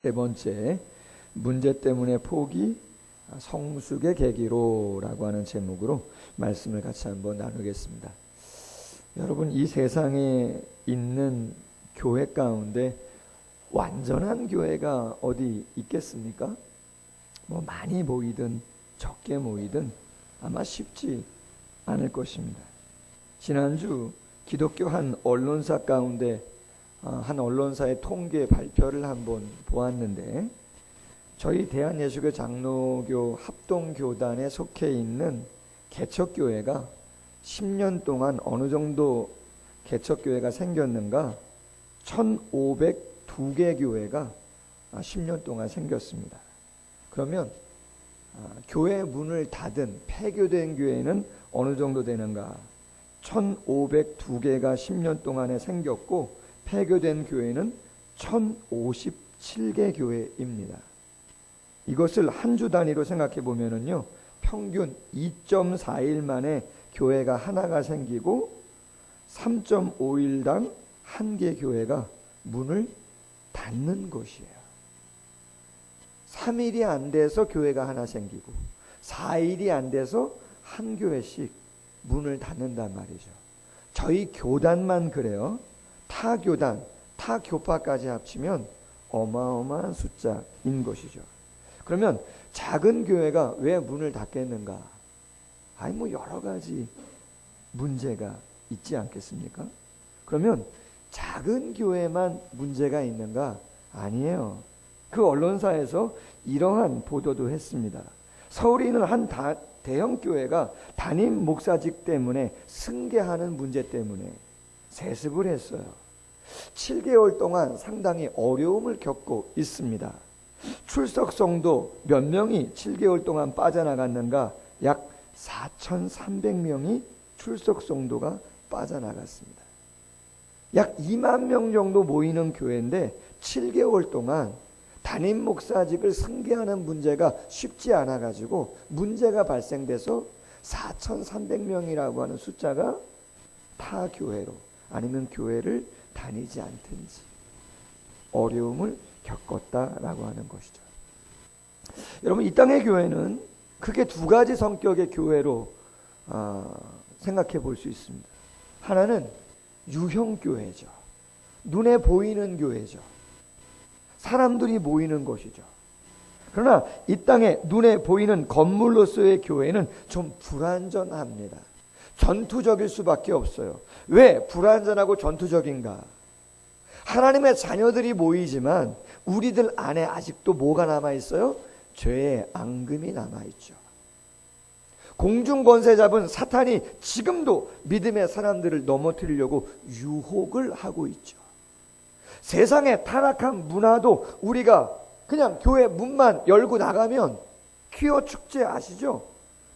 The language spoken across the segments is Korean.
네 번째, 문제 때문에 포기, 성숙의 계기로라고 하는 제목으로 말씀을 같이 한번 나누겠습니다. 여러분, 이 세상에 있는 교회 가운데 완전한 교회가 어디 있겠습니까? 뭐 많이 모이든 적게 모이든 아마 쉽지 않을 것입니다. 지난주 기독교 한 언론사 가운데 한 언론사의 통계 발표를 한번 보았는데, 저희 대한예수교 장로교 합동교단에 속해 있는 개척교회가 10년 동안 어느 정도 개척교회가 생겼는가, 1502개 교회가 10년 동안 생겼습니다. 그러면 교회 문을 닫은 폐교된 교회는 어느 정도 되는가? 1502개가 10년 동안에 생겼고, 폐교된 교회는 1057개 교회입니다. 이것을 한 주 단위로 생각해 보면은요, 평균 2.4일 만에 교회가 하나가 생기고 3.5일당 한 개 교회가 문을 닫는 것이에요. 3일이 안 돼서 교회가 하나 생기고 4일이 안 돼서 한 교회씩 문을 닫는단 말이죠. 저희 교단만 그래요. 타 교단, 타 교파까지 합치면 어마어마한 숫자인 것이죠. 그러면 작은 교회가 왜 문을 닫겠는가? 뭐 여러 가지 문제가 있지 않겠습니까? 그러면 작은 교회만 문제가 있는가? 아니에요. 그 언론사에서 이러한 보도도 했습니다. 서울에 있는 한 대형 교회가 담임 목사직 때문에 승계하는 문제 때문에 세습을 했어요. 7개월 동안 상당히 어려움을 겪고 있습니다. 출석 성도 몇 명이 7개월 동안 빠져나갔는가? 약 4,300명이 출석 성도가 빠져나갔습니다. 약 2만 명 정도 모이는 교회인데 7개월 동안 담임 목사직을 승계하는 문제가 쉽지 않아 가지고 문제가 발생돼서 4,300명이라고 하는 숫자가 타 교회로, 아니면 교회를 다니지 않든지 어려움을 겪었다라고 하는 것이죠. 여러분, 이 땅의 교회는 크게 두 가지 성격의 교회로 생각해 볼 수 있습니다. 하나는 유형교회죠. 눈에 보이는 교회죠. 사람들이 모이는 곳이죠. 그러나 이 땅에 눈에 보이는 건물로서의 교회는 좀 불완전합니다. 전투적일 수밖에 없어요. 왜 불완전하고 전투적인가? 하나님의 자녀들이 모이지만 우리들 안에 아직도 뭐가 남아있어요? 죄의 앙금이 남아있죠. 공중권세 잡은 사탄이 지금도 믿음의 사람들을 넘어뜨리려고 유혹을 하고 있죠. 세상의 타락한 문화도 우리가 그냥 교회 문만 열고 나가면 퀴어 축제 아시죠?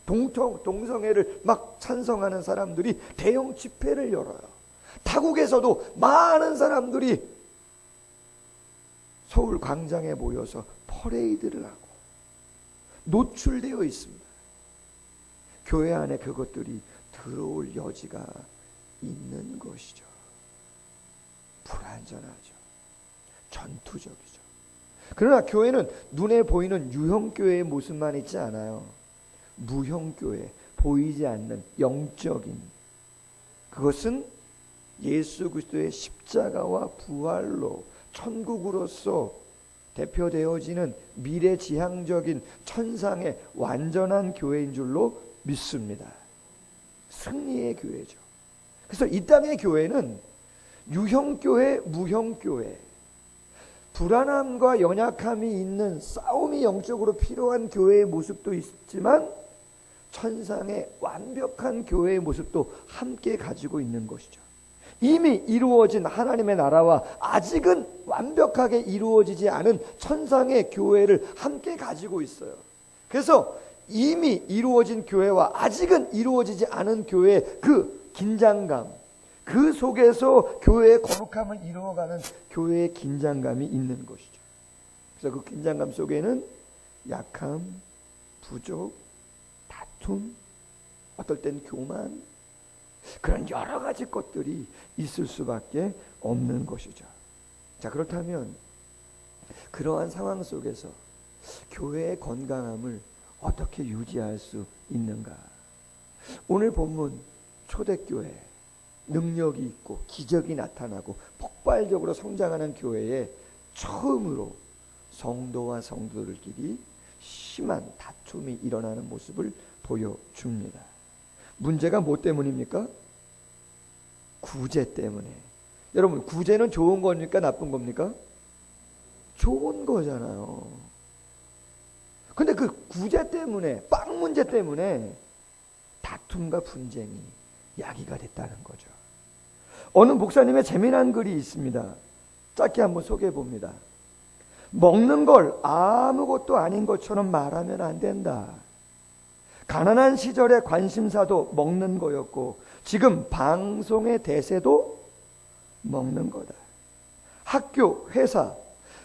동성애를 막 찬성하는 사람들이 대형 집회를 열어요. 타국에서도 많은 사람들이 서울 광장에 모여서 퍼레이드를 하고 노출되어 있습니다. 교회 안에 그것들이 들어올 여지가 있는 것이죠. 불완전하죠. 전투적이죠. 그러나 교회는 눈에 보이는 유형교회의 모습만 있지 않아요. 무형교회, 보이지 않는 영적인, 그것은 예수 그리스도의 십자가와 부활로 천국으로서 대표되어지는 미래지향적인 천상의 완전한 교회인 줄로 믿습니다. 승리의 교회죠. 그래서 이 땅의 교회는 유형교회, 무형교회, 불안함과 연약함이 있는 싸움이 영적으로 필요한 교회의 모습도 있지만 천상의 완벽한 교회의 모습도 함께 가지고 있는 것이죠. 이미 이루어진 하나님의 나라와 아직은 완벽하게 이루어지지 않은 천상의 교회를 함께 가지고 있어요. 그래서 이미 이루어진 교회와 아직은 이루어지지 않은 교회의 그 긴장감, 그 속에서 교회의 거룩함을 이루어가는 교회의 긴장감이 있는 것이죠. 그래서 그 긴장감 속에는 약함, 부족, 다툼, 어떨 땐 교만, 그런 여러 가지 것들이 있을 수밖에 없는 것이죠. 자, 그렇다면 그러한 상황 속에서 교회의 건강함을 어떻게 유지할 수 있는가? 오늘 본문 초대교회 능력이 있고 기적이 나타나고 폭발적으로 성장하는 교회에 처음으로 성도와 성도들끼리 심한 다툼이 일어나는 모습을 보여줍니다. 문제가 뭐 때문입니까? 구제 때문에. 여러분, 구제는 좋은 겁니까? 나쁜 겁니까? 좋은 거잖아요. 근데 그 구제 때문에, 빵 문제 때문에 다툼과 분쟁이 야기가 됐다는 거죠. 어느 목사님의 재미난 글이 있습니다. 짧게 한번 소개해 봅니다. 먹는 걸 아무것도 아닌 것처럼 말하면 안 된다. 가난한 시절의 관심사도 먹는 거였고 지금 방송의 대세도 먹는 거다. 학교, 회사,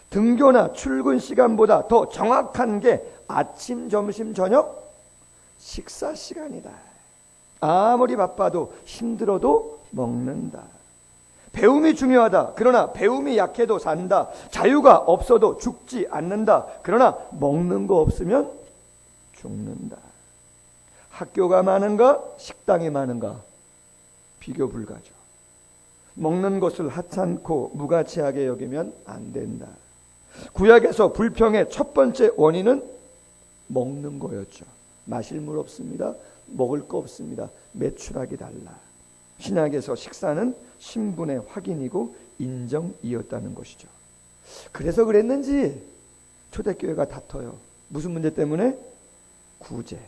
등교나 출근 시간보다 더 정확한 게 아침, 점심, 저녁 식사 시간이다. 아무리 바빠도 힘들어도 먹는다. 배움이 중요하다. 그러나 배움이 약해도 산다. 자유가 없어도 죽지 않는다. 그러나 먹는 거 없으면 죽는다. 학교가 많은가? 식당이 많은가? 비교 불가죠. 먹는 것을 하찮고 무가치하게 여기면 안 된다. 구약에서 불평의 첫 번째 원인은 먹는 거였죠. 마실 물 없습니다. 먹을 거 없습니다. 매출하기 달라. 신약에서 식사는 신분의 확인이고 인정이었다는 것이죠. 그래서 그랬는지 초대교회가 다퉈요. 무슨 문제 때문에? 구제,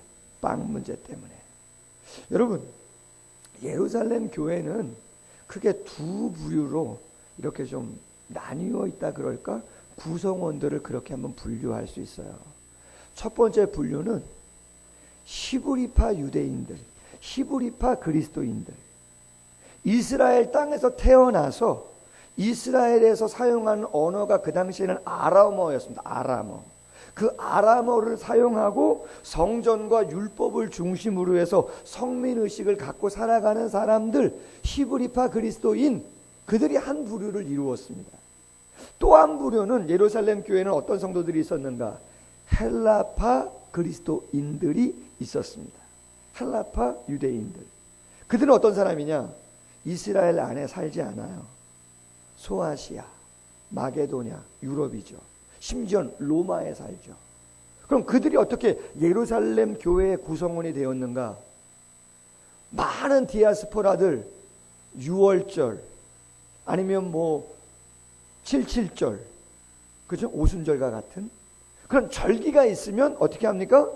빵 문제 때문에. 여러분, 예루살렘 교회는 크게 두 부류로 이렇게 좀 나뉘어 있다 그럴까? 구성원들을 그렇게 한번 분류할 수 있어요. 첫 번째 분류는 히브리파 유대인들, 히브리파 그리스도인들. 이스라엘 땅에서 태어나서 이스라엘에서 사용하는 언어가 그 당시에는 아람어였습니다. 아람어. 그 아람어를 사용하고 성전과 율법을 중심으로 해서 성민의식을 갖고 살아가는 사람들, 히브리파 그리스도인, 그들이 한 부류를 이루었습니다. 또 한 부류는 예루살렘 교회는 어떤 성도들이 있었는가? 헬라파 그리스도인들이 있었습니다. 헬라파 유대인들. 그들은 어떤 사람이냐? 이스라엘 안에 살지 않아요. 소아시아, 마게도냐, 유럽이죠. 심지어 로마에 살죠. 그럼 그들이 어떻게 예루살렘 교회의 구성원이 되었는가? 많은 디아스포라들 6월절 아니면 뭐 77절, 그죠? 오순절과 같은 그런 절기가 있으면 어떻게 합니까?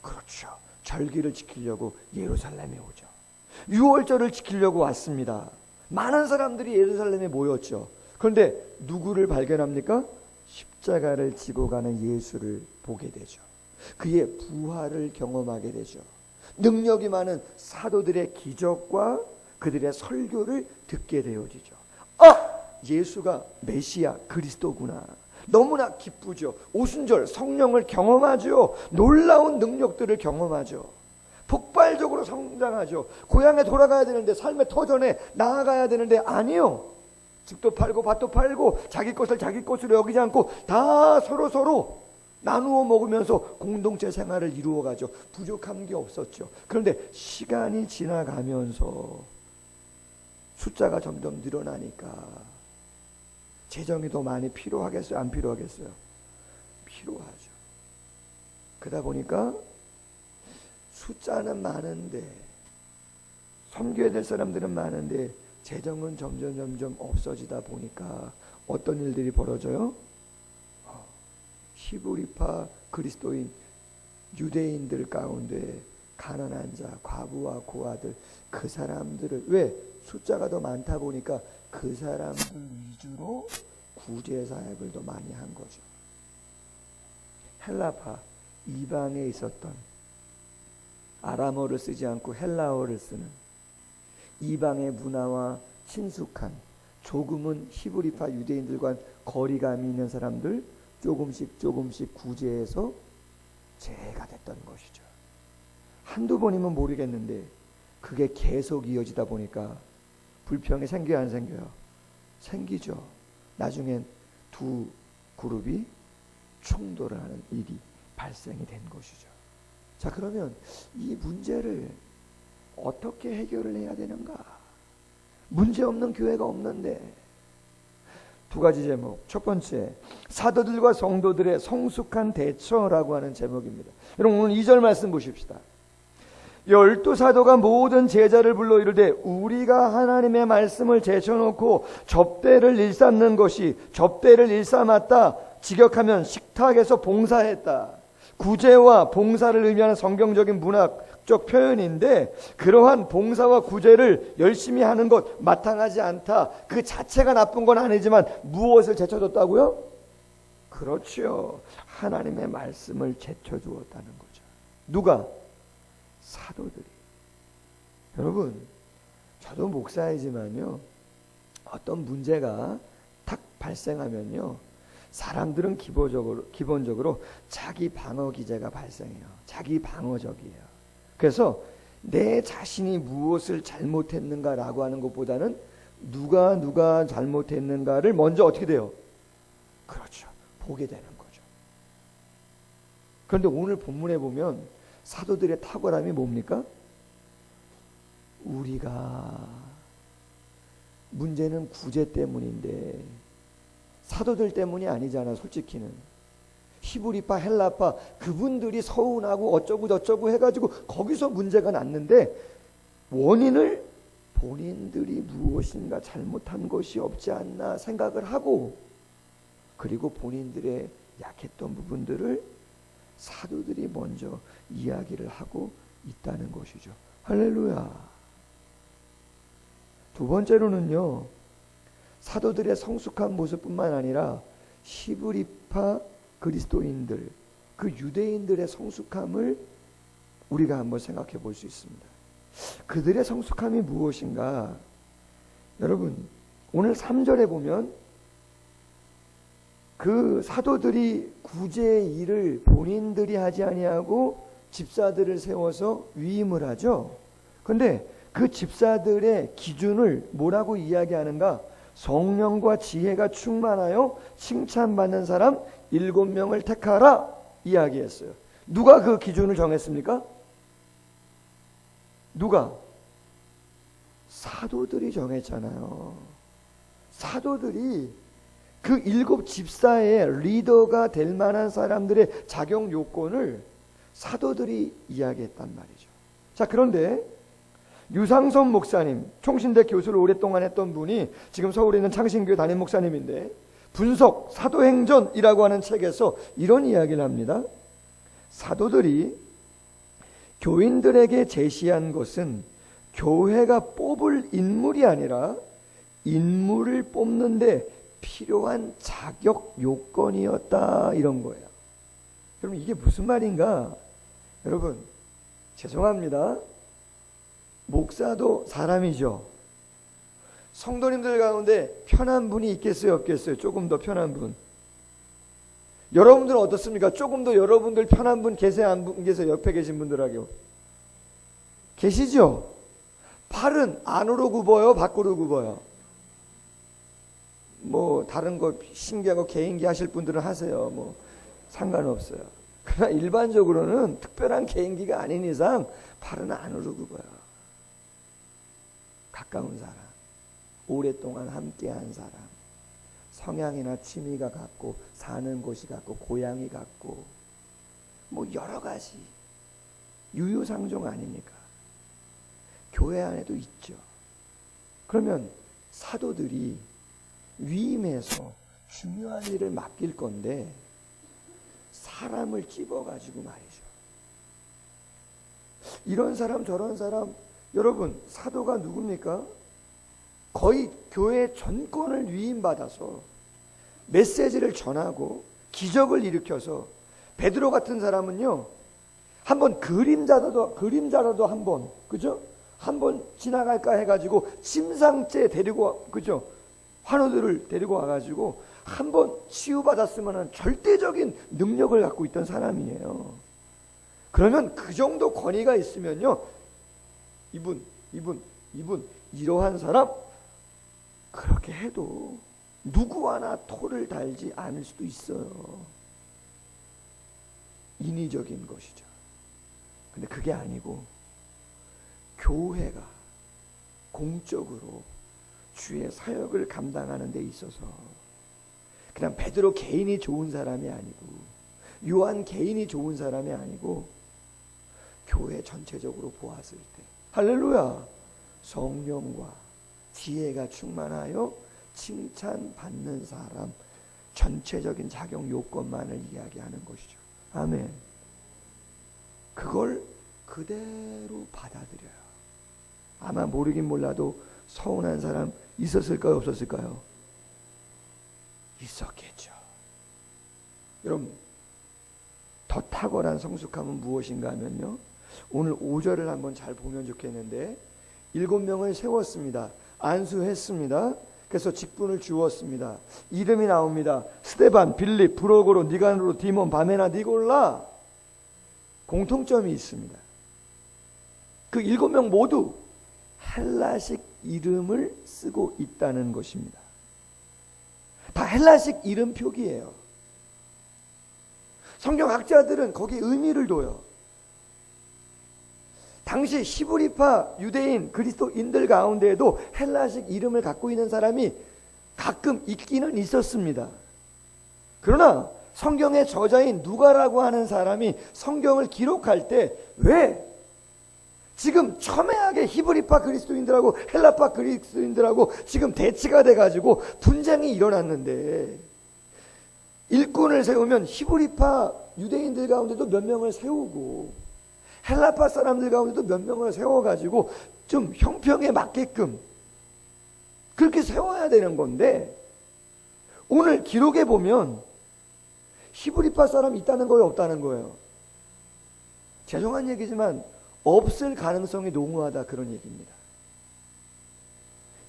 그렇죠. 절기를 지키려고 예루살렘에 오죠. 6월절을 지키려고 왔습니다. 많은 사람들이 예루살렘에 모였죠. 그런데 누구를 발견합니까? 십자가를 지고 가는 예수를 보게 되죠. 그의 부활을 경험하게 되죠. 능력이 많은 사도들의 기적과 그들의 설교를 듣게 되어지죠. 예수가 메시아 그리스도구나. 너무나 기쁘죠. 오순절 성령을 경험하죠. 놀라운 능력들을 경험하죠. 폭발적으로 성장하죠. 고향에 돌아가야 되는데, 삶의 터전에 나아가야 되는데 아니요. 집도 팔고 밭도 팔고 자기 것을 자기 것으로 여기지 않고 다 서로 나누어 먹으면서 공동체 생활을 이루어가죠. 부족한 게 없었죠. 그런데 시간이 지나가면서 숫자가 점점 늘어나니까 재정이 더 많이 필요하겠어요? 안 필요하겠어요? 필요하죠. 그러다 보니까 숫자는 많은데, 섬겨야 될 사람들은 많은데 재정은 점점 없어지다 보니까 어떤 일들이 벌어져요? 히브리파 그리스도인 유대인들 가운데 가난한 자, 과부와 고아들, 그 사람들을, 왜? 숫자가 더 많다 보니까 그 사람들 위주로 구제 사역을 더 많이 한 거죠. 헬라파, 이방에 있었던 아람어를 쓰지 않고 헬라어를 쓰는 이방의 문화와 친숙한, 조금은 히브리파 유대인들과 거리감이 있는 사람들 조금씩 구제해서 재해가 됐던 것이죠. 한두 번이면 모르겠는데 그게 계속 이어지다 보니까 불평이 생겨요, 안 생겨요? 생기죠. 나중엔 두 그룹이 충돌을 하는 일이 발생이 된 것이죠. 자, 그러면 이 문제를 어떻게 해결을 해야 되는가? 문제 없는 교회가 없는데. 두 가지 제목. 첫 번째, 사도들과 성도들의 성숙한 대처라고 하는 제목입니다. 여러분, 오늘 2절 말씀 보십시다. 12사도가 모든 제자를 불러 이르되 우리가 하나님의 말씀을 제쳐놓고 접대를 일삼는 것이 접대를 일삼았다. 직역하면 식탁에서 봉사했다. 구제와 봉사를 의미하는 성경적인 문학적 표현인데, 그러한 봉사와 구제를 열심히 하는 것 마땅하지 않다. 그 자체가 나쁜 건 아니지만 무엇을 제쳐줬다고요? 그렇죠. 하나님의 말씀을 제쳐주었다는 거죠. 누가? 사도들이. 여러분, 저도 목사이지만요, 어떤 문제가 탁 발생하면요, 사람들은 기본적으로 자기 방어 기제가 발생해요. 자기 방어적이에요. 그래서 내 자신이 무엇을 잘못했는가라고 하는 것보다는 누가 잘못했는가를 먼저 어떻게 돼요? 그렇죠. 보게 되는 거죠. 그런데 오늘 본문에 보면 사도들의 탁월함이 뭡니까? 우리가 문제는 구제 때문인데 사도들 때문이 아니잖아. 솔직히는 히브리파 헬라파 그분들이 서운하고 어쩌고 저쩌고 해가지고 거기서 문제가 났는데, 원인을 본인들이 무엇인가 잘못한 것이 없지 않나 생각을 하고, 그리고 본인들의 약했던 부분들을 사도들이 먼저 이야기를 하고 있다는 것이죠. 할렐루야. 두 번째로는요, 사도들의 성숙한 모습뿐만 아니라 히브리파 그리스도인들, 그 유대인들의 성숙함을 우리가 한번 생각해 볼 수 있습니다. 그들의 성숙함이 무엇인가? 여러분, 오늘 3절에 보면 그 사도들이 구제의 일을 본인들이 하지 아니하고 집사들을 세워서 위임을 하죠. 그런데 그 집사들의 기준을 뭐라고 이야기하는가? 성령과 지혜가 충만하여 칭찬받는 사람 7명을 택하라 이야기했어요. 누가 그 기준을 정했습니까? 누가? 사도들이 정했잖아요. 사도들이 그 7 집사의 리더가 될 만한 사람들의 자격 요건을 사도들이 이야기했단 말이죠. 자, 그런데 유상선 목사님, 총신대 교수를 오랫동안 했던 분이 지금 서울에 있는 창신교회 담임 목사님인데, 분석 사도행전이라고 하는 책에서 이런 이야기를 합니다. 사도들이 교인들에게 제시한 것은 교회가 뽑을 인물이 아니라 인물을 뽑는데 필요한 자격 요건이었다, 이런 거예요. 여러분, 이게 무슨 말인가? 여러분, 죄송합니다. 목사도 사람이죠. 성도님들 가운데 편한 분이 있겠어요, 없겠어요? 조금 더 편한 분. 여러분들은 어떻습니까? 조금 더 여러분들 편한 분 계세요, 안 계세요? 옆에 계신 분들하고 계시죠? 팔은 안으로 굽어요, 밖으로 굽어요? 뭐 다른 거 신기하고 개인기 하실 분들은 하세요. 뭐 상관없어요. 그러나 일반적으로는 특별한 개인기가 아닌 이상 팔은 안으로 굽어요. 가까운 사람, 오랫동안 함께한 사람, 성향이나 취미가 같고 사는 곳이 같고 고향이 같고 뭐 여러 가지 유유상종 아닙니까? 교회 안에도 있죠. 그러면 사도들이 위임해서 중요한 일을 맡길 건데 사람을 찝어가지고 말이죠. 이런 사람 저런 사람, 여러분, 사도가 누굽니까? 거의 교회 전권을 위임받아서 메시지를 전하고 기적을 일으켜서, 베드로 같은 사람은요, 한번 그림자라도 한번, 그죠? 한번 지나갈까 해가지고 침상째 데리고, 그죠? 환우들을 데리고 와가지고 한번 치유받았으면 절대적인 능력을 갖고 있던 사람이에요. 그러면 그 정도 권위가 있으면요, 이분 이러한 사람 그렇게 해도 누구 하나 토를 달지 않을 수도 있어요. 인위적인 것이죠. 근데 그게 아니고 교회가 공적으로 주의 사역을 감당하는 데 있어서 그냥 베드로 개인이 좋은 사람이 아니고 요한 개인이 좋은 사람이 아니고 교회 전체적으로 보았을 때 할렐루야, 성령과 지혜가 충만하여 칭찬받는 사람, 전체적인 작용 요건만을 이야기하는 것이죠. 아멘. 그걸 그대로 받아들여요. 아마 모르긴 몰라도 서운한 사람 있었을까요, 없었을까요? 있었겠죠. 여러분, 더 탁월한 성숙함은 무엇인가 하면요, 오늘 5절을 한번 잘 보면 좋겠는데 7명을 세웠습니다. 안수했습니다. 그래서 직분을 주었습니다. 이름이 나옵니다. 스데반, 빌립, 브로고로, 니가노로, 디몬, 바메나, 니골라. 공통점이 있습니다. 그 7명 모두 헬라식 이름을 쓰고 있다는 것입니다. 다 헬라식 이름 표기예요. 성경학자들은 거기에 의미를 둬요. 당시 히브리파 유대인 그리스도인들 가운데에도 헬라식 이름을 갖고 있는 사람이 가끔 있기는 있었습니다. 그러나 성경의 저자인 누가라고 하는 사람이 성경을 기록할 때 왜 지금 첨예하게 히브리파 그리스도인들하고 헬라파 그리스도인들하고 지금 대치가 돼가지고 분쟁이 일어났는데 일꾼을 세우면 히브리파 유대인들 가운데도 몇 명을 세우고 헬라파 사람들 가운데도 몇 명을 세워가지고 좀 형평에 맞게끔 그렇게 세워야 되는 건데 오늘 기록에 보면 히브리파 사람이 있다는 거예요, 없다는 거예요? 죄송한 얘기지만 없을 가능성이 농후하다, 그런 얘기입니다.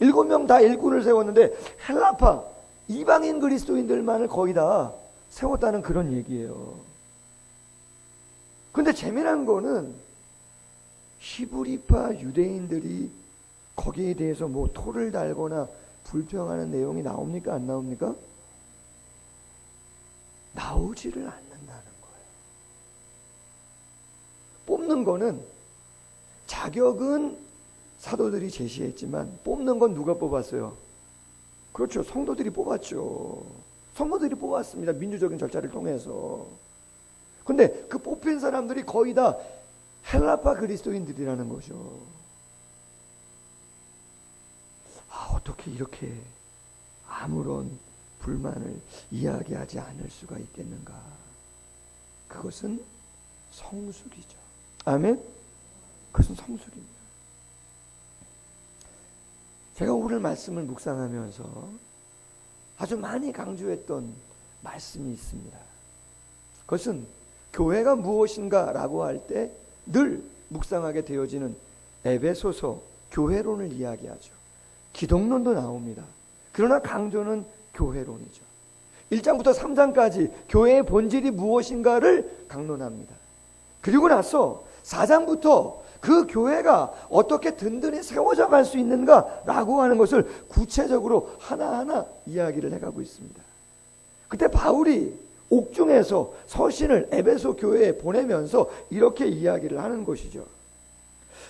7명 다 일꾼을 세웠는데 헬라파 이방인 그리스도인들만을 거의 다 세웠다는 그런 얘기예요. 근데 재미난 거는 히브리파 유대인들이 거기에 대해서 뭐 토를 달거나 불평하는 내용이 나옵니까? 안 나옵니까? 나오지를 않는다는 거예요. 뽑는 거는 자격은 사도들이 제시했지만 뽑는 건 누가 뽑았어요? 그렇죠. 성도들이 뽑았죠. 성도들이 뽑았습니다. 민주적인 절차를 통해서. 근데 그 뽑힌 사람들이 거의 다 헬라파 그리스도인들이라는 거죠. 어떻게 이렇게 아무런 불만을 이야기하지 않을 수가 있겠는가? 그것은 성숙이죠. 아멘? 그것은 성숙입니다. 제가 오늘 말씀을 묵상하면서 아주 많이 강조했던 말씀이 있습니다. 그것은 교회가 무엇인가 라고 할 때 늘 묵상하게 되어지는 에베소서 교회론을 이야기하죠. 기독론도 나옵니다. 그러나 강조는 교회론이죠. 1장부터 3장까지 교회의 본질이 무엇인가를 강론합니다. 그리고 나서 4장부터 그 교회가 어떻게 든든히 세워져 갈 수 있는가라고 하는 것을 구체적으로 하나하나 이야기를 해가고 있습니다. 그때 바울이 옥중에서 서신을 에베소 교회에 보내면서 이렇게 이야기를 하는 것이죠.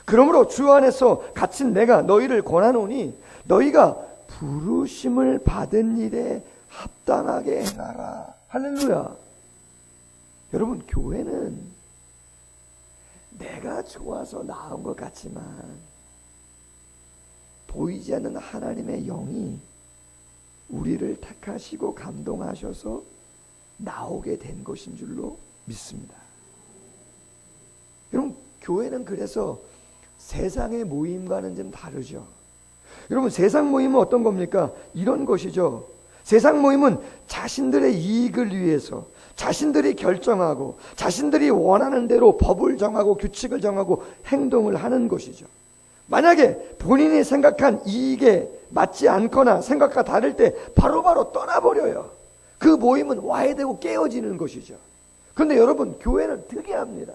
그러므로 주 안에서 갇힌 내가 너희를 권하노니 너희가 부르심을 받은 일에 합당하게 행하라. 할렐루야. 여러분, 교회는 내가 좋아서 나온 것 같지만 보이지 않는 하나님의 영이 우리를 택하시고 감동하셔서 나오게 된 것인 줄로 믿습니다. 여러분, 교회는 그래서 세상의 모임과는 좀 다르죠. 여러분, 세상 모임은 어떤 겁니까? 이런 것이죠. 세상 모임은 자신들의 이익을 위해서 자신들이 결정하고 자신들이 원하는 대로 법을 정하고 규칙을 정하고 행동을 하는 것이죠. 만약에 본인이 생각한 이익에 맞지 않거나 생각과 다를 때 바로바로 떠나버려요. 그 모임은 와해되고 깨어지는 것이죠. 그런데 여러분, 교회는 특이합니다.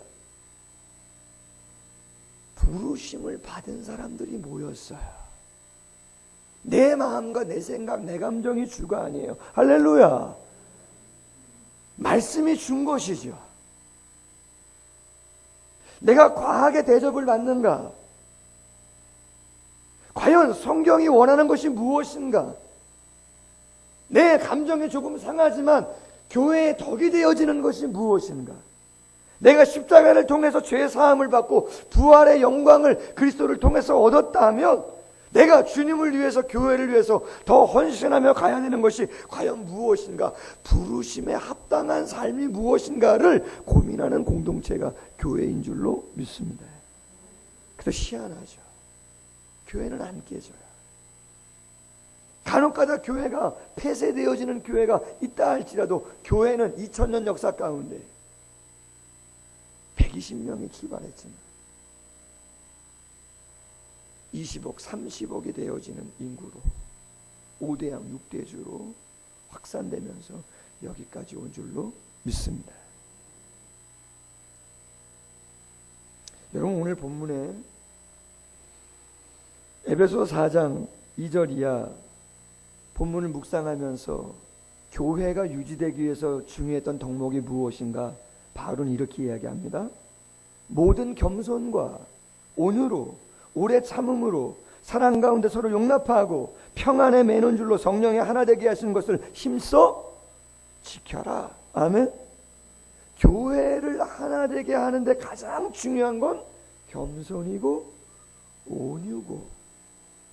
부르심을 받은 사람들이 모였어요. 내 마음과 내 생각, 내 감정이 주가 아니에요. 할렐루야. 말씀이 준 것이죠. 내가 과하게 대접을 받는가? 과연 성경이 원하는 것이 무엇인가? 내 감정이 조금 상하지만 교회의 덕이 되어지는 것이 무엇인가? 내가 십자가를 통해서 죄 사함을 받고 부활의 영광을 그리스도를 통해서 얻었다면 내가 주님을 위해서, 교회를 위해서 더 헌신하며 가야 되는 것이 과연 무엇인가? 부르심에 합당한 삶이 무엇인가를 고민하는 공동체가 교회인 줄로 믿습니다. 그래서 희한하죠. 교회는 안 깨져요. 간혹가다 교회가 폐쇄되어지는 교회가 있다 할지라도 교회는 2000년 역사 가운데 120명이 출발했지만 20억, 30억이 되어지는 인구로 5대양 6대주로 확산되면서 여기까지 온 줄로 믿습니다. 여러분, 오늘 본문에 에베소 4장 2절 이하 본문을 묵상하면서 교회가 유지되기 위해서 중요했던 덕목이 무엇인가? 바울은 이렇게 이야기합니다. 모든 겸손과 온유로, 오래 참음으로, 사랑 가운데 서로 용납하고 평안에 매는 줄로 성령이 하나 되게 하시는 것을 힘써 지켜라. 아멘. 교회를 하나 되게 하는데 가장 중요한 건 겸손이고 온유고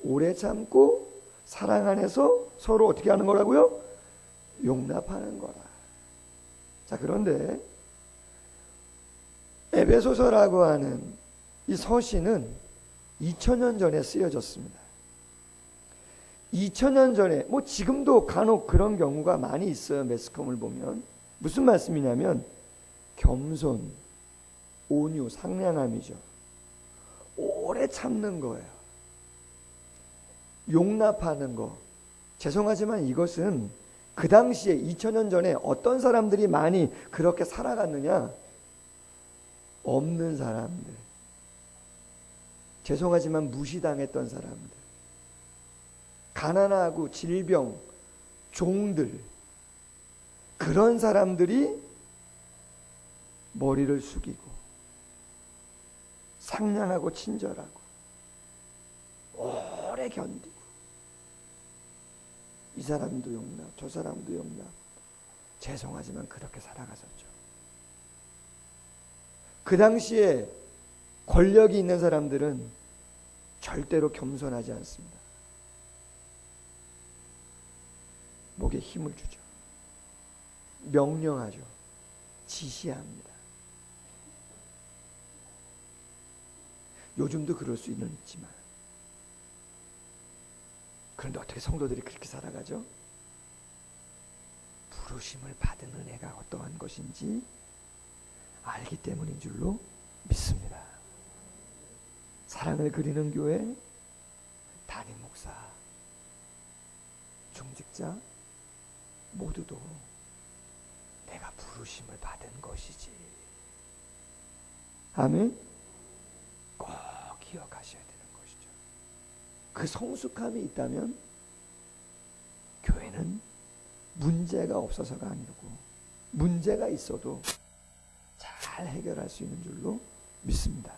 오래 참고 사랑 안에서 서로 어떻게 하는 거라고요? 용납하는 거라. 자, 그런데 에베소서라고 하는 이 서신은 2000년 전에 쓰여졌습니다. 2000년 전에, 뭐 지금도 간혹 그런 경우가 많이 있어요. 매스컴을 보면. 무슨 말씀이냐면 겸손, 온유, 상냥함이죠. 오래 참는 거예요. 용납하는 거. 죄송하지만 이것은 그 당시에 2000년 전에 어떤 사람들이 많이 그렇게 살아갔느냐? 없는 사람들. 죄송하지만 무시당했던 사람들. 가난하고 질병, 종들. 그런 사람들이 머리를 숙이고 상냥하고 친절하고 오래 견디고 이 사람도 용납, 저 사람도 용납. 죄송하지만 그렇게 살아갔었죠. 그 당시에 권력이 있는 사람들은 절대로 겸손하지 않습니다. 목에 힘을 주죠. 명령하죠. 지시합니다. 요즘도 그럴 수는 있지만, 그런데 어떻게 성도들이 그렇게 살아가죠? 부르심을 받은 은혜가 어떠한 것인지 알기 때문인 줄로 믿습니다. 사랑을 그리는 교회, 담임 목사, 중직자 모두도 내가 부르심을 받은 것이지. 아멘. 꼭 기억하셔야 되는 것이죠. 그 성숙함이 있다면 교회는 문제가 없어서가 아니고 문제가 있어도 잘 해결할 수 있는 줄로 믿습니다.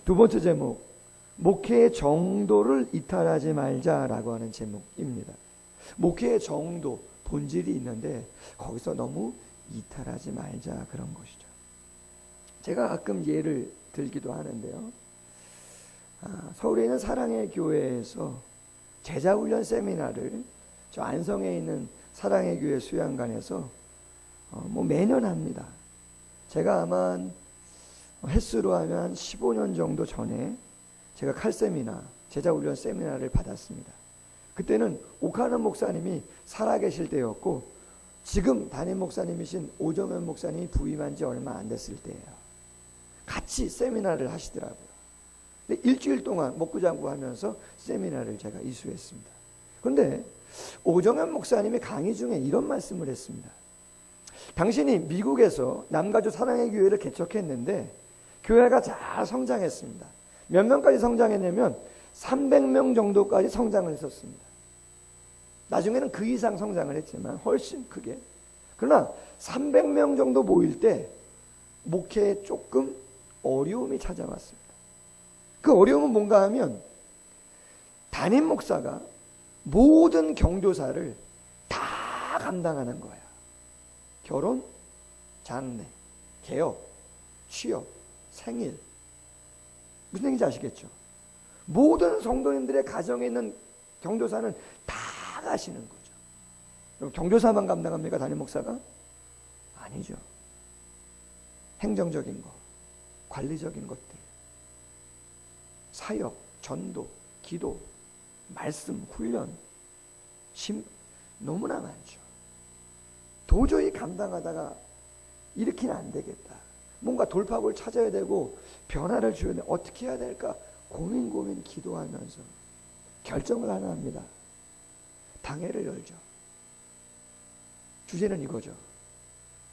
두 번째 제목, 목회의 정도를 이탈하지 말자라고 하는 제목입니다. 목회의 정도, 본질이 있는데 거기서 너무 이탈하지 말자, 그런 것이죠. 제가 가끔 예를 들기도 하는데요. 서울에 있는 사랑의 교회에서 제자훈련 세미나를 저 안성에 있는 사랑의 교회 수양관에서 매년 합니다. 제가 아마 횟수로 하면 15년 정도 전에 제가 칼세미나, 제자훈련 세미나를 받았습니다. 그때는 오카는 목사님이 살아계실 때였고 지금 담임 목사님이신 오정현 목사님이 부임한 지 얼마 안 됐을 때예요. 같이 세미나를 하시더라고요. 근데 일주일 동안 먹고장구 하면서 세미나를 제가 이수했습니다. 그런데 오정현 목사님이 강의 중에 이런 말씀을 했습니다. 당신이 미국에서 남가주 사랑의 교회를 개척했는데 교회가 잘 성장했습니다. 몇 명까지 성장했냐면 300명 정도까지 성장을 했었습니다. 나중에는 그 이상 성장을 했지만 훨씬 크게. 그러나 300명 정도 모일 때 목회에 조금 어려움이 찾아왔습니다. 그 어려움은 뭔가 하면 담임 목사가 모든 경조사를 다 감당하는 거야. 결혼, 장례, 개업, 취업, 생일. 무슨 얘기인지 아시겠죠? 모든 성도님들의 가정에 있는 경조사는 다 가시는 거죠. 그럼 경조사만 감당합니까? 담임 목사가? 아니죠. 행정적인 거, 관리적인 것들, 사역, 전도, 기도, 말씀, 훈련, 너무나 많죠. 도저히 감당하다가 이렇게는 안 되겠다. 뭔가 돌파구를 찾아야 되고 변화를 줘야 돼. 어떻게 해야 될까? 고민 기도하면서 결정을 하나 합니다. 당회를 열죠. 주제는 이거죠.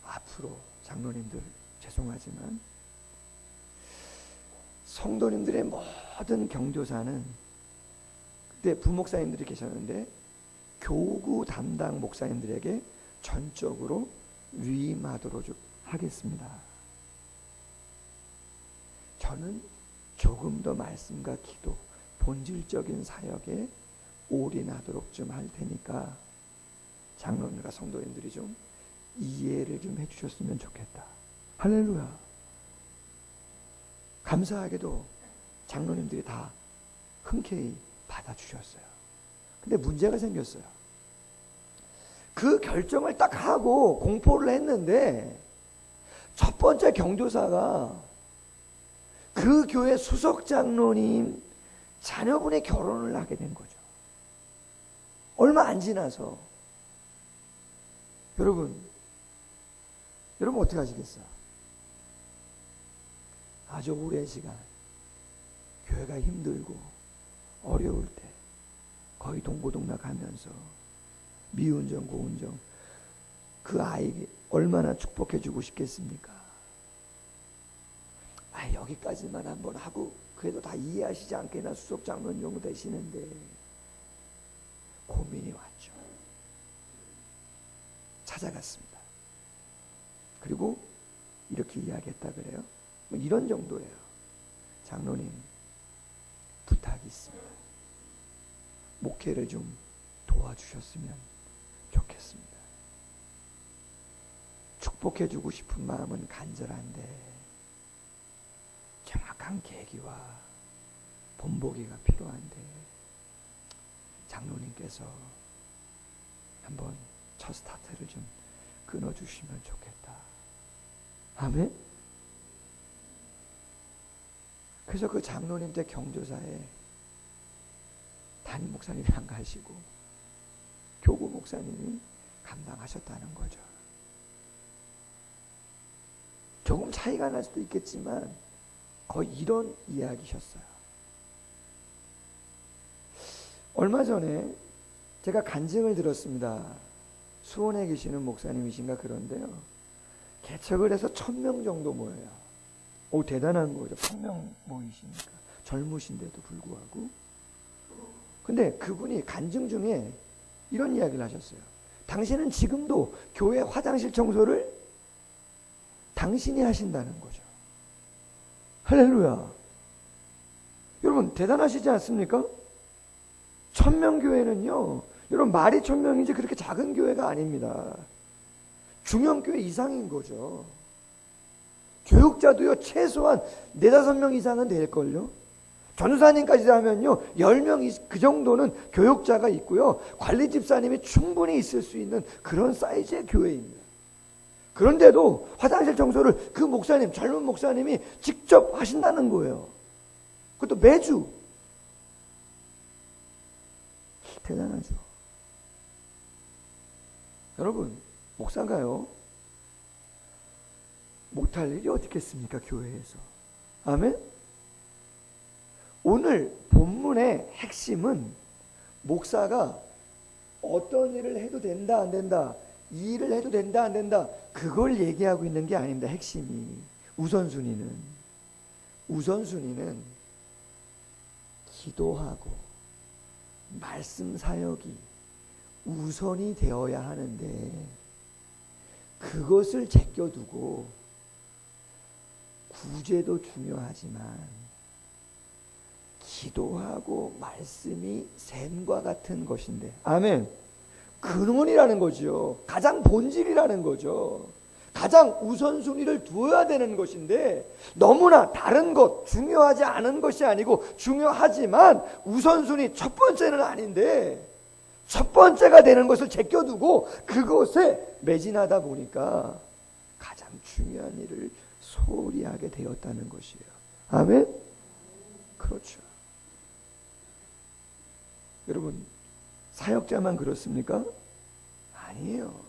앞으로 장로님들 죄송하지만 성도님들의 모든 경조사는 그때 부목사님들이 계셨는데 교구 담당 목사님들에게 전적으로 위임하도록 하겠습니다. 저는 조금 더 말씀과 기도, 본질적인 사역에 올인하도록 좀 할 테니까 장로님과 성도님들이 좀 이해를 좀 해주셨으면 좋겠다. 할렐루야. 감사하게도 장로님들이 다 흔쾌히 받아주셨어요. 근데 문제가 생겼어요. 그 결정을 딱 하고 공포를 했는데 첫 번째 경조사가 그 교회 수석 장로님 자녀분의 결혼을 하게 된 거죠. 얼마 안 지나서 여러분 어떻게 하시겠어요? 아주 오랜 시간 교회가 힘들고 어려울 때 거의 동고동락 하면서 미운정 고운정 그 아이에게 얼마나 축복해 주고 싶겠습니까? 여기까지만 한번 하고 그래도 다 이해하시지 않겠나 수석 장로님 정도 되시는데 고민이 왔죠. 찾아갔습니다. 그리고 이렇게 이야기했다 그래요. 뭐 이런 정도예요. 장로님 부탁이 있습니다. 목회를 좀 도와주셨으면 좋겠습니다. 축복해주고 싶은 마음은 간절한데 정확한 계기와 본보기가 필요한데 장로님께서 한번 첫 스타트를 좀 끊어주시면 좋겠다. 아멘. 그래서 그 장로님 때 경조사에 담임 목사님이 안 가시고 교구 목사님이 감당하셨다는 거죠. 조금 차이가 날 수도 있겠지만 거의 이런 이야기셨어요. 얼마 전에 제가 간증을 들었습니다. 수원에 계시는 목사님이신가 그런데요. 개척을 해서 1000명 정도 모여요. 오, 대단한 거죠. 1000명 모이시니까. 젊으신데도 불구하고. 근데 그분이 간증 중에 이런 이야기를 하셨어요. 당신은 지금도 교회 화장실 청소를 당신이 하신다는 거죠. 할렐루야. 여러분 대단하시지 않습니까? 1000명 교회는요, 여러분 말이 1000명이지 그렇게 작은 교회가 아닙니다. 중형교회 이상인 거죠. 교육자도요 최소한 4-5명 이상은 될걸요. 전도사님까지 하면요 10명 그 정도는 교육자가 있고요, 관리 집사님이 충분히 있을 수 있는 그런 사이즈의 교회입니다. 그런데도 화장실 청소를 그 목사님, 젊은 목사님이 직접 하신다는 거예요. 그것도 매주. 대단하죠. 여러분, 목사가요 못할 일이 어디 있겠습니까? 교회에서. 아멘? 오늘 본문의 핵심은 목사가 어떤 일을 해도 된다 안 된다, 이 일을 해도 된다 안 된다, 그걸 얘기하고 있는 게 아닙니다. 핵심이 우선순위는 기도하고 말씀 사역이 우선이 되어야 하는데 그것을 제껴두고 구제도 중요하지만 기도하고 말씀이 샘과 같은 것인데, 아멘, 근원이라는 거죠. 가장 본질이라는 거죠. 가장 우선순위를 두어야 되는 것인데 너무나 다른 것, 중요하지 않은 것이 아니고 중요하지만 우선순위 첫 번째는 아닌데 첫 번째가 되는 것을 제껴두고 그것에 매진하다 보니까 가장 중요한 일을 소홀히 하게 되었다는 것이에요. 아멘? 그렇죠. 여러분, 사역자만 그렇습니까? 아니에요.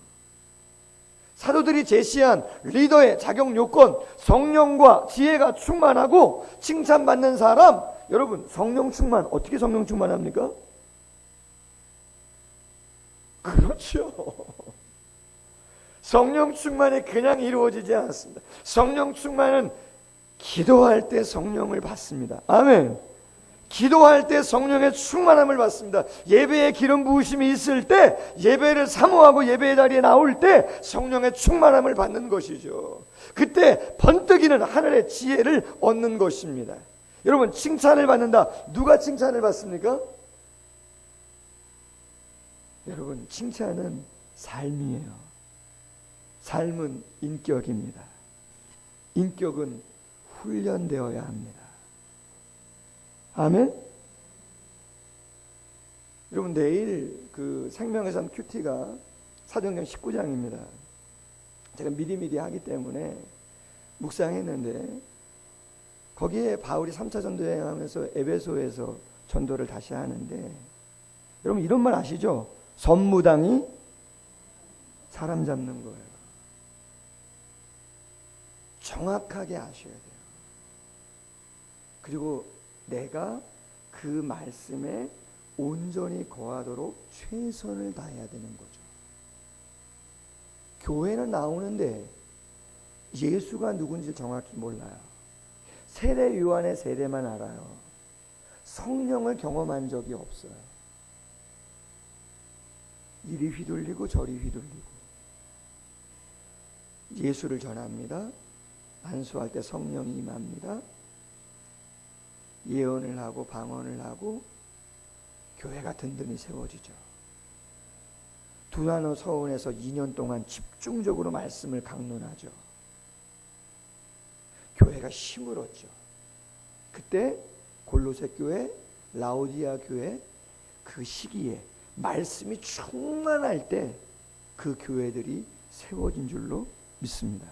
사도들이 제시한 리더의 자격 요건, 성령과 지혜가 충만하고 칭찬받는 사람, 여러분, 성령 충만, 어떻게 성령 충만합니까? 그렇죠. 성령 충만이 그냥 이루어지지 않습니다. 성령 충만은 기도할 때 성령을 받습니다. 아멘. 기도할 때 성령의 충만함을 받습니다. 예배에 기름 부으심이 있을 때, 예배를 사모하고 예배의 자리에 나올 때 성령의 충만함을 받는 것이죠. 그때 번뜩이는 하늘의 지혜를 얻는 것입니다. 여러분, 칭찬을 받는다. 누가 칭찬을 받습니까? 여러분, 칭찬은 삶이에요. 삶은 인격입니다. 인격은 훈련되어야 합니다. 아멘? 여러분, 내일 그 생명의 삶 큐티가 사도행전 19장입니다. 제가 미리미리 하기 때문에 묵상했는데 거기에 바울이 3차 전도 여행하면서 에베소에서 전도를 다시 하는데, 여러분 이런 말 아시죠? 선무당이 사람 잡는 거예요. 정확하게 아셔야 돼요. 그리고 내가 그 말씀에 온전히 거하도록 최선을 다해야 되는 거죠. 교회는 나오는데 예수가 누군지 정확히 몰라요. 세례 요한의 세례만 알아요. 성령을 경험한 적이 없어요. 이리 휘둘리고 저리 휘둘리고 예수를 전합니다. 안수할 때 성령이 임합니다. 예언을 하고 방언을 하고 교회가 든든히 세워지죠. 두나노 서원에서 2년 동안 집중적으로 말씀을 강론하죠. 교회가 힘을 얻죠. 그때 골로새 교회, 라오디아 교회, 그 시기에 말씀이 충만할 때 그 교회들이 세워진 줄로 믿습니다.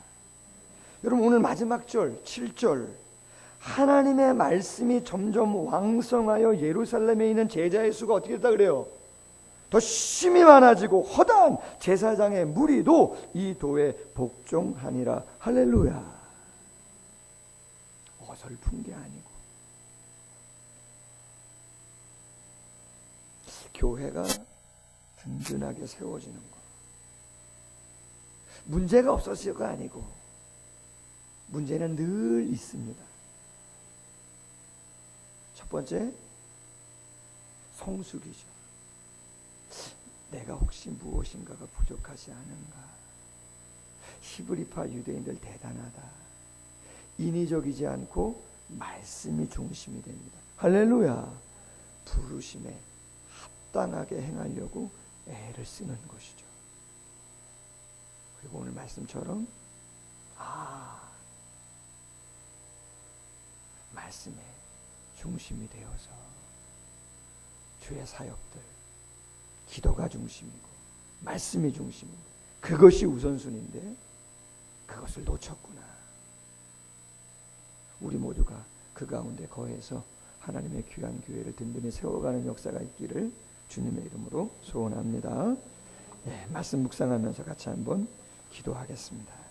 여러분, 오늘 마지막 절 7절, 하나님의 말씀이 점점 왕성하여 예루살렘에 있는 제자의 수가 어떻게 됐다 그래요? 더 심히 많아지고 허다한 제사장의 무리도 이 도에 복종하니라. 할렐루야. 어설픈 게 아니고 교회가 든든하게 세워지는 거. 문제가 없었을가 아니고 문제는 늘 있습니다. 첫 번째, 성숙이죠. 내가 혹시 무엇인가가 부족하지 않은가. 히브리파 유대인들 대단하다. 인위적이지 않고 말씀이 중심이 됩니다. 할렐루야. 부르심에 합당하게 행하려고 애를 쓰는 것이죠. 그리고 오늘 말씀처럼 말씀에 중심이 되어서 주의 사역들, 기도가 중심이고 말씀이 중심이고 그것이 우선순위인데 그것을 놓쳤구나. 우리 모두가 그 가운데 거해서 하나님의 귀한 교회를 든든히 세워가는 역사가 있기를 주님의 이름으로 소원합니다. 말씀 묵상하면서 같이 한번 기도하겠습니다.